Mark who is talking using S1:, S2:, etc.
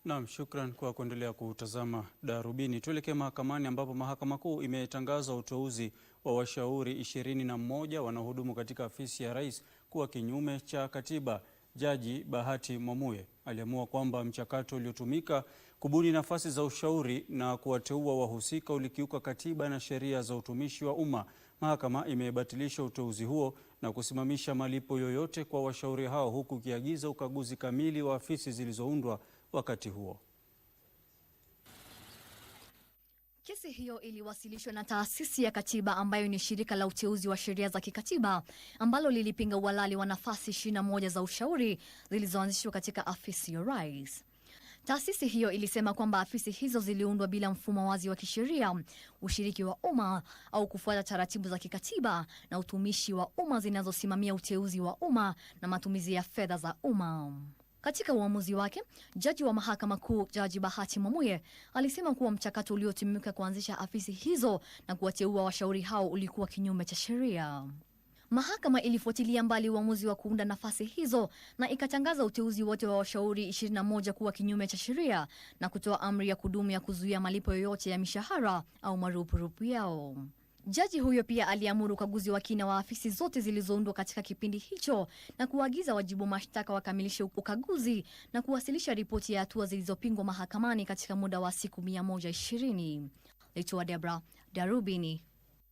S1: Naam, shukran kwa kuendelea kutazama Darubini. Tuelekee mahakamani ambapo Mahakama Kuu imetangaza uteuzi wa washauri 21 wanaohudumu katika afisi ya Rais kuwa kinyume cha katiba. Jaji Bahati Mwamuye aliamua kwamba mchakato uliotumika kubuni nafasi za ushauri na kuwateua wahusika ulikiuka katiba na sheria za utumishi wa umma. Mahakama imebatilisha uteuzi huo na kusimamisha malipo yoyote kwa washauri hao, huku ikiagiza ukaguzi kamili wa afisi zilizoundwa wakati huo.
S2: Kesi hiyo iliwasilishwa na Taasisi ya Katiba ambayo ni shirika la uteuzi wa sheria za kikatiba ambalo lilipinga uhalali wa nafasi 21 za ushauri zilizoanzishwa katika afisi ya Rais. Taasisi hiyo ilisema kwamba afisi hizo ziliundwa bila mfumo wazi wa kisheria, ushiriki wa umma au kufuata taratibu za kikatiba na utumishi wa umma zinazosimamia uteuzi wa umma na matumizi ya fedha za umma. Katika uamuzi wake, jaji wa Mahakama Kuu Jaji Bahati Mwamuye alisema kuwa mchakato uliotumika kuanzisha afisi hizo na kuwateua washauri hao ulikuwa kinyume cha sheria. Mahakama ilifuatilia mbali uamuzi wa kuunda nafasi hizo na ikatangaza uteuzi wote wa washauri 21 kuwa kinyume cha sheria na kutoa amri ya kudumu ya kuzuia malipo yoyote ya mishahara au marupurupu yao. Jaji huyo pia aliamuru ukaguzi wa kina wa afisi zote zilizoundwa katika kipindi hicho na kuagiza wajibu mashtaka wakamilishe ukaguzi na kuwasilisha ripoti ya hatua zilizopingwa mahakamani katika muda wa siku 120. Letua Debra, Darubini.